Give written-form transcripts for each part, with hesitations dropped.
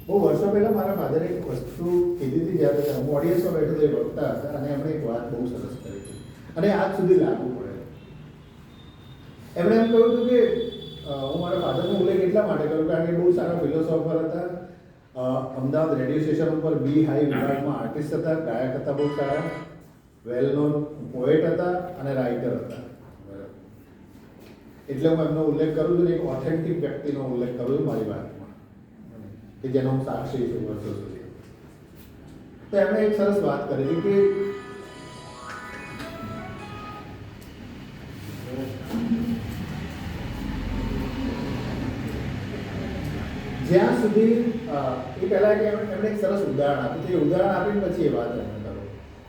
બહુ વર્ષો પહેલાં મારા ફાધરે એક વસ્તુ કીધી હતી જ્યારે હું ઓડિયન્સમાં બેઠો તો એ વક્તા હતા અને એમણે એક વાત બહુ સરસ કરી હતી અને આજ સુધી લાગુ પડે. એમણે એમ કહ્યું હતું કે હું મારા ફાધરનો ઉલ્લેખ એટલા માટે કરું કારણ કે બહુ સારા ફિલોસોફર હતા. અમદાવાદ રેડિયો સ્ટેશન ઉપર બી હાઈ વિભાગમાં આર્ટિસ્ટ હતા, ગાયક હતા, બહુ સારા વેલ નોન પોએટ હતા અને રાઇટર હતા. એટલે હું એમનો ઉલ્લેખ કરું છું ને એક ઓથેન્ટિક વ્યક્તિનો ઉલ્લેખ કરું છું મારી વાતમાં કે જેનો હું સાક્ષી છું વર્ષો સુધી. તો એમણે એક સરસ વાત કરી હતી કે જ્યાં સુધી એ પહેલાં કે એમણે એક સરસ ઉદાહરણ આપ્યું હતું. એ ઉદાહરણ આપીને પછી એ વાત એમણે કરો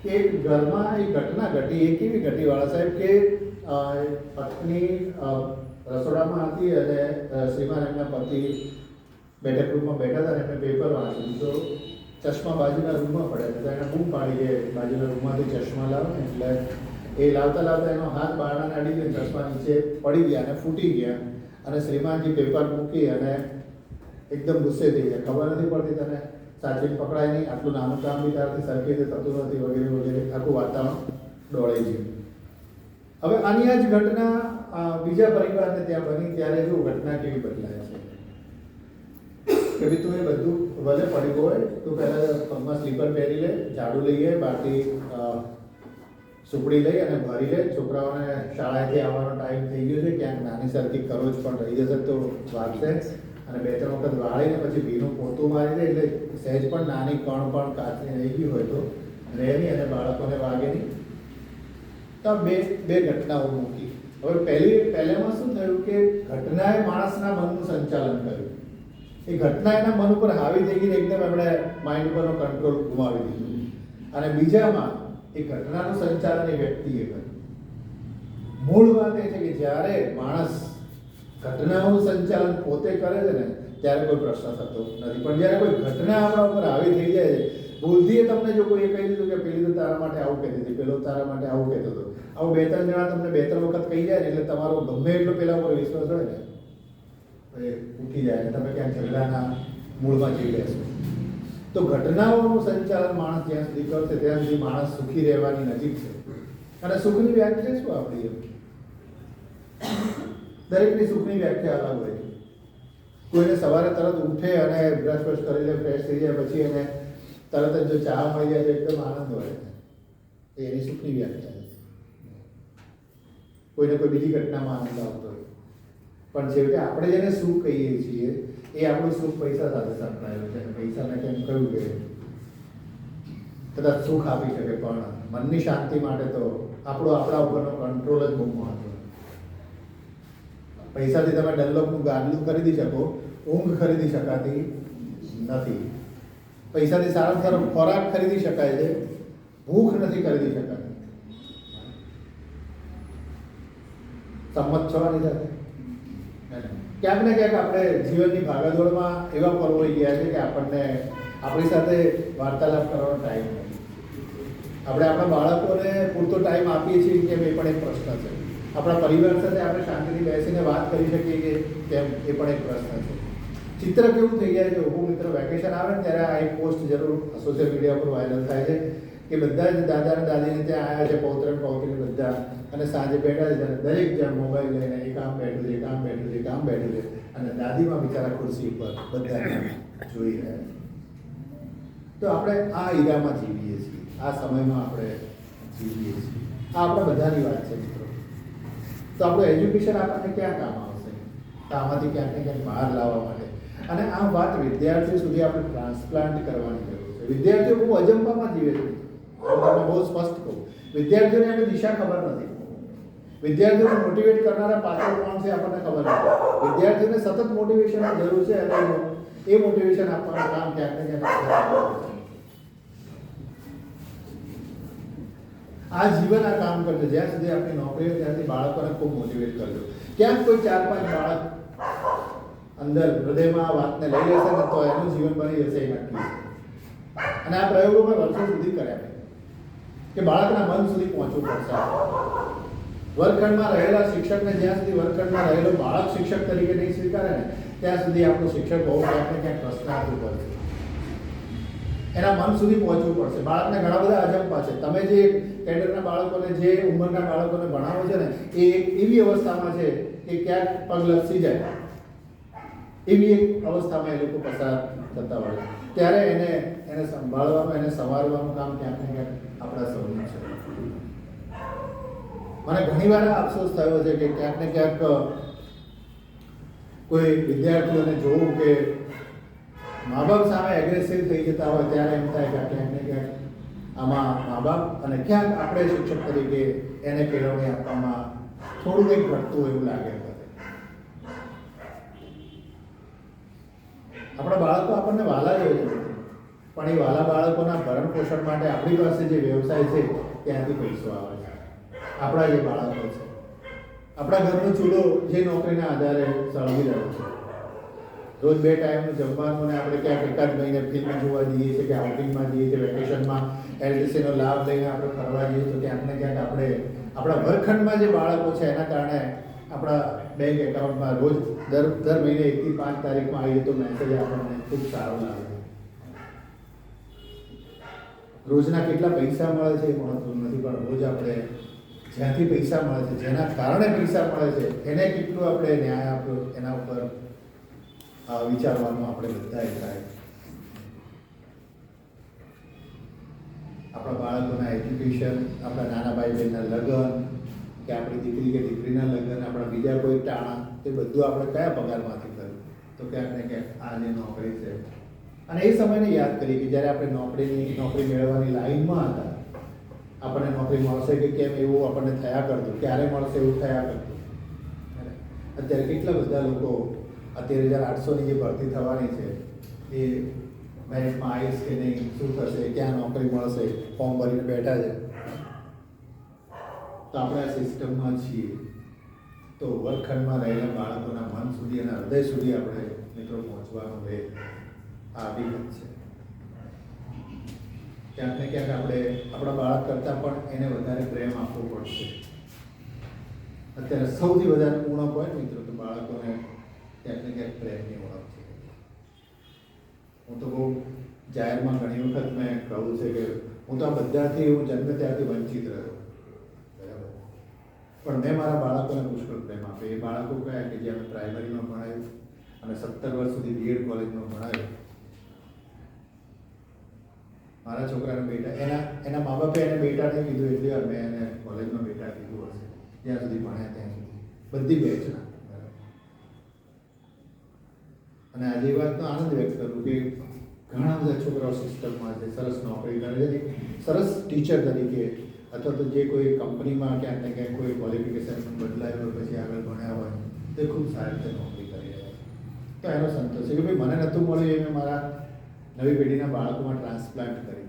કે એક ઘરમાં એક ઘટના ઘટી. એ કેવી ઘટી વાળા સાહેબ કે પત્ની રસોડામાં હતી અને શ્રીમાન એમના પતિ બેઠક રૂમમાં બેઠા હતા અને એમને પેપર વાંચ્યું તો ચશ્મા બાજુના રૂમમાં પડ્યા હતા. એને બૂમ પાડી કે બાજુના રૂમમાંથી ચશ્મા લાવો ને એટલે એ લાવતા લાવતા એનો હાથ બારણાને અડી ગયો, ચશ્મા નીચે પડી ગયા અને ફૂટી ગયા અને શ્રીમાનજી પેપર મૂકી અને એકદમ ગુસ્સે થઈ ગયા. ખબર નથી પડતી તને સાચવીને પકડાય નહીં, આટલું નાનું કામ બી તારાથી સરખી રીતે થતું નથી વગેરે વગેરે. આખું વાતાવરણ દોડાઈ ગયું. હવે આની આ જ ઘટના બીજા પરિવારને ત્યાં બની ત્યારે જો ઘટના કેવી બદલાય છે કે ભાઈ તું એ બધું ભલે પડી હોય તો પહેલાં પગમાં સ્લીપર પહેરી લે, ઝાડુ લઈએ, બાકી સુપડી લઈ અને ભરી લે. છોકરાઓને શાળાએથી આવવાનો ટાઈમ થઈ ગયો છે, ક્યાંક નાની સરખી કરોજ પણ રહી જશે તો વાગશે અને 2-3 વખત વાળીને પછી ભીનું પોતું મારી દે એટલે સહેજ પણ નાની કણ પણ કાચની રહી ગઈ હોય તો રહે નહીં અને બાળકોને વાગે નહીં. તો બે ઘટનાઓ મૂકી. હવે પહેલામાં શું થયું કે ઘટનાએ માણસના મનનું સંચાલન કર્યું. એ ઘટના એના મન ઉપર હાવી થઈ ગઈ, એકદમ એમણે માઇન્ડ ઉપરનો કંટ્રોલ ગુમાવી દીધો. અને બીજામાં એ ઘટનાનું સંચાલન એ વ્યક્તિએ કર્યું. મૂળ વાત એ છે કે જ્યારે માણસ ઘટનાઓનું સંચાલન પોતે કરે છે ને ત્યારે કોઈ પ્રશ્ન થતો નથી. પણ જ્યારે કોઈ ઘટના આપણા ઉપર હાવી થઈ જાય છે, ભૂલથી તમને જો કોઈ કહી દીધું કે પેલી તો તારા માટે આવું કહેતી હતી, પેલો તારા માટે આવું કહેતો હતો, આવું 2-3 જણા તમને 2-3 વખત કહી જાય ને એટલે તમારો ગમે એટલો પેલા ઉપર વિશ્વાસ હોય ને એ ઉઠી જાય ને તમે ક્યાંક ઝઘડાના મૂળમાં જઈ રહેશો. તો ઘટનાઓનું સંચાલન માણસ જ્યાં સુધી કરશે ત્યાં સુધી માણસ સુખી રહેવાની નજીક છે. અને સુખની વ્યાખ્યા શું આપણી? દરેકની સુખની વ્યાખ્યા અલગ હોય છે. કોઈને સવારે તરત ઉઠે અને બ્રશ બ્રશ કરી લે, ફ્રેશ થઈ જાય, પછી એને તરત જ જો ચા મળી જાય તો એકદમ આનંદ હોય, એની સુખની વ્યાખ્યા છે. કોઈને કોઈ બીજી ઘટનામાં આનંદ આવતો હોય. પણ છેવટે આપણે જેને સુખ કહીએ છીએ એ આપણું સુખ પૈસા સાથે સંકળાયેલું છે. પૈસાને કેમ કહ્યું કે કદાચ સુખ આપી શકે પણ મનની શાંતિ માટે તો આપણા ઉપરનો કંટ્રોલ જ બહુ મહત્વનો. પૈસાથી તમે ડનલોપનું ગાડલું ખરીદી શકો, ઊંઘ ખરીદી શકાતી નથી. પૈસાથી સારામાં સારો ખોરાક ખરીદી શકાય છે, ભૂખ નથી ખરીદી શકાતી. સંમત છો આની સાથે? ક્યાંક ને ક્યાંક આપણે જીવનની ભાગાદોડમાં એવા પર્વોઈ ગયા છે કે આપણને આપણી સાથે વાર્તાલાપ કરવાનો ટાઈમ નથી. આપણે આપણા બાળકોને પૂરતો ટાઈમ આપીએ છીએ કેમ એ પણ એક પ્રશ્ન છે. આપણા પરિવાર સાથે આપણે શાંતિથી બેસીને વાત કરી શકીએ કે કેમ એ પણ એક પ્રશ્ન છે. ચિત્ર કેવું થઈ જાય છે, હું મિત્ર વેકેશન આવે ને ત્યારે આ એક પોસ્ટ જરૂર સોશિયલ મીડિયા પર વાયરલ થાય છે કે બધા જ દાદા અને દાદીને ત્યાં આવ્યા છે, પૌત્ર અને પૌત્રી બધા, અને સાંજે બેઠા છે દરેક જણ મોબાઈલ લઈને એક આમ બેઠું છે, એક આમ બેઠું છે, એક આમ બેઠું છે અને દાદીમાં બિચારા ખુરશી ઉપર બધા જોઈ રહ્યા. તો આપણે આ ઈરામાં જીવીએ છીએ, આ સમયમાં આપણે જીવીએ છીએ. આ આપણા બધાની વાત છે મિત્રો. તો આપણું એજ્યુકેશન આપણને ક્યાં કામ આવશે? તો આમાંથી ક્યાંક ને ક્યાંક બહાર લાવવા માટે. અને આ વાત વિદ્યાર્થીઓ સુધી આપણે ટ્રાન્સપ્લાન્ટ કરવાની જરૂર છે. વિદ્યાર્થીઓ બહુ અજંપામાં જીવે છે. હું તમને બહુ સ્પષ્ટ કહું, વિદ્યાર્થીઓને એની દિશા ખબર નથી. વિદ્યાર્થીઓને મોટિવેટ કરનારા પાત્રો કોણ છે આપણને ખબર નથી. વિદ્યાર્થીઓને સતત મોટિવેશનની જરૂર છે અને એ મોટિવેશન આપવાનું કામ ક્યાંક ને ક્યાંક આ જીવન આ કામ કરજો. જ્યાં સુધી આપણી નોકરી ત્યાંથી બાળકોને ખૂબ મોટિવેટ કરજો. ક્યાંક કોઈ 4-5 બાળક અંદર હૃદયમાં આ વાતને લઈ લેશે ને તો એનું જીવન બની જશે એ નક્કી છે. અને આ પ્રયોગો મેં વર્ષો સુધી કર્યા કે બાળકના મન સુધી પહોંચવું પડશે. વર્ગખંડમાં રહેલા શિક્ષકને જ્યાં સુધી વર્ગખંડમાં રહેલો બાળક શિક્ષક તરીકે નહીં સ્વીકારે ને ત્યાં સુધી આપણું શિક્ષક બહુ ક્યાંક ને ક્યાંક પ્રશ્નાર્થ ઉપર છે. એના મન સુધી પહોંચવું પડશે. બાળકને ઘણા બધા અજંપા છે. તમે જે કેડરના બાળકોને, જે ઉંમરના બાળકોને ભણાવો છો ને, એ એક એવી અવસ્થામાં છે કે ક્યાંક પગ લપસી જાય એવી એક અવસ્થામાં એ લોકો પસાર થતા હોય. ત્યારે એને સંભાળવાનું, એને સંવારવાનું કામ ક્યાંક ને ક્યાંક આપણા સૌનું છે. મને ઘણીવાર અફસોસ થયો છે કે ક્યાંક ને ક્યાંક કોઈ વિદ્યાર્થીઓને જોવું કે મા બાપ સામે એગ્રેસિવ થઈ જતા હોય, ત્યારે એમ થાય કે ક્યાંક ને ક્યાંક આમાં મા બાપ અને ક્યાંક આપણે શિક્ષક તરીકે એને કેળવણી આપવામાં થોડું કંઈક ઘટતું એવું લાગે. આપણા બાળકો આપણને વાલા જ હોય છે, પણ એ વાલા બાળકોના ભરણ પોષણ માટે આપણી પાસે જે વ્યવસાય છે ત્યાંથી પૈસો આવે છે. આપણા જે બાળકો છે, આપણા ઘરનો ચૂલો જે નોકરીના આધારે સળગી રહ્યો છે, રોજ 2 ટાઈમનું જમવાનું, ને આપણે ક્યાંક એકાદ મહિને ફિલ્મ જોવા જઈએ છીએ કે આઉટિંગમાં જઈએ છીએ, વેકેશનમાં એલટીસીનો લાભ લઈને આપણે ફરવા જઈએ, તો ક્યાંક ને ક્યાંક આપણે આપણા વર્ગખંડમાં જે બાળકો છે એના કારણે આપણા બેંક એકાઉન્ટમાં રોજ દર મહિને 1 થી 5 તારીખમાં આવીએ તો મેસેજ આપણને ખૂબ સારો લાગે. રોજના કેટલા પૈસા મળે છે એ મહત્વનું નથી, પણ રોજ આપણે જ્યાંથી પૈસા મળે છે, જેના કારણે પૈસા મળે છે, એને કેટલું આપણે ન્યાય આપ્યો એના ઉપર વિચારવાનું આપણે બધાએ થાય. આપણા બાળકોના એજ્યુકેશન, આપણા નાના ભાઈ બહેનના લગ્ન, કે આપણી દીકરી કે દીકરીના લગ્ન, આપણા બીજા કોઈ ટાણા, તે બધું આપણે કયા પગારમાંથી કર્યું? તો ક્યાંક ને ક્યાંક આ જે નોકરી છે. અને એ સમયને યાદ કરી કે જ્યારે આપણે નોકરી મેળવવાની લાઈનમાં હતા, આપણને નોકરી મળશે કે કેમ એવું આપણને થયા કરતું, ક્યારે મળશે એવું થયા કરતું. અત્યારે કેટલા બધા લોકો 13,800ની જે ભરતી થવાની છે એ મેરિટમાં આવીશ કે નહીં, શું થશે, ક્યાં નોકરી મળશે, ફોર્મ ભરીને બેઠા છે. તો આપણે આ સિસ્ટમમાં છીએ. તો વર્ગખંડમાં રહેલા બાળકોના મન સુધી અને હૃદય સુધી આપણે મિત્રો પહોંચવાનું રહે, આ હકીકત છે. ક્યાંક ને ક્યાંક આપણે આપણા બાળક કરતાં પણ એને વધારે પ્રેમ આપવો પડશે. અત્યારે સૌથી વધારે ઉણપ હોય મિત્રો તો બાળકોને ક્યાંક ને ક્યાંક પ્રેમની ઉણપ છે. હું તો બહુ જાહેરમાં ઘણી વખત મેં કહું છે કે હું તો આ બધાથી જન્મ ત્યારથી વંચિત રહ્યો, બરાબર, પણ મેં મારા બાળકોને પુષ્કળ પ્રેમ આપ્યો. એ બાળકો કયા કે જે અમે પ્રાઇમરીમાં ભણાવ્યું અને 17 વર્ષ સુધી બીએડ કોલેજમાં ભણાવ્યું. મારા છોકરાને બેટા, એના મા બાપે એને બેટા નહીં કીધું એટલી વાર મેં એને કોલેજમાં બેટા કીધું હશે, જ્યાં સુધી ભણ્યા ત્યાં સુધી, બધી બેચના. અને આજે એ વાતનો આનંદ વ્યક્ત કરું કે ઘણા બધા છોકરાઓ સિસ્ટમમાં છે, સરસ નોકરી કરે છે, સરસ ટીચર તરીકે અથવા તો જે કોઈ કંપનીમાં ક્યાંક ને ક્યાંક કોઈ ક્વોલિફિકેશન બદલાયું હોય, પછી આગળ ભણ્યા હોય, તે ખૂબ સારી રીતે નોકરી કરી રહ્યા છે. તો એનો સંતોષ છે કે ભાઈ મને નહોતું મળ્યું એ મેં મારા નવી પેઢીના બાળકોમાં ટ્રાન્સપ્લાન્ટ કરી.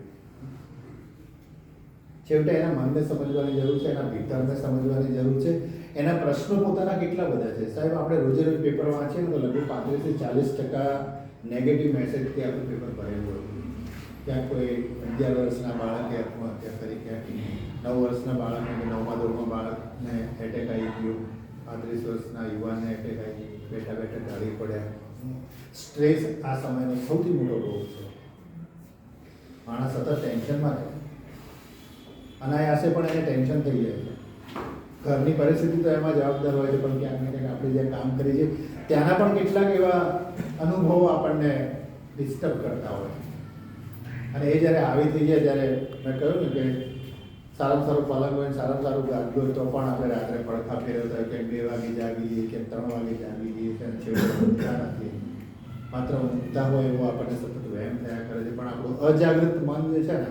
છેવટે એના મનને સમજવાની જરૂર છે, એના ભીતરને સમજવાની જરૂર છે. એના પ્રશ્નો પોતાના કેટલા બધા છે. સાહેબ, આપણે રોજે રોજ પેપર વાંચીએ ને તો લગભગ 35 થી 40% નેગેટિવ મેસેજથી આપણું પેપર ભરેલું હોય. ક્યાંક કોઈ 11 વર્ષના બાળકે આત્મહત્યા કરી, ક્યાંક 9 વર્ષના બાળકને કે 9મા ધોરણમાં બાળકને એટેક આવી ગયો, 35 વર્ષના યુવાનને એટેક આવી ગયો, બેઠા બેઠા ઢળી પડ્યા. સ્ટ્રેસ આ સમયનો સૌથી મોટો રોગ છે. માણસ સતત ટેન્શનમાં રહે, અનાયાસે પણ એને ટેન્શન થઈ જાય છે. ઘરની પરિસ્થિતિ તો એમાં જવાબદાર હોય છે, પણ ક્યાંક ને ક્યાંક આપણે જ્યાં કામ કરીએ છીએ ત્યાંના પણ કેટલાક એવા અનુભવો આપણને ડિસ્ટર્બ કરતા હોય. અને એ જ્યારે આવી થઈ જાય, ત્યારે મેં કહ્યું ને કે સારામાં સારું પલંગ હોય, સારામાં સારું ગાદલું હોય, તો પણ આપણે રાત્રે પડખા ફેરવતા હોય કે 2 વાગે જાગી જઈએ કે 3 વાગે જાગી જઈએ, કે છેવટે ઊંઘતા નથી. માત્ર ઊંઘતા હોય એવો આપણને સતત વહેમ થયા કરે છે. પણ આપણું અજાગૃત મન જે છે ને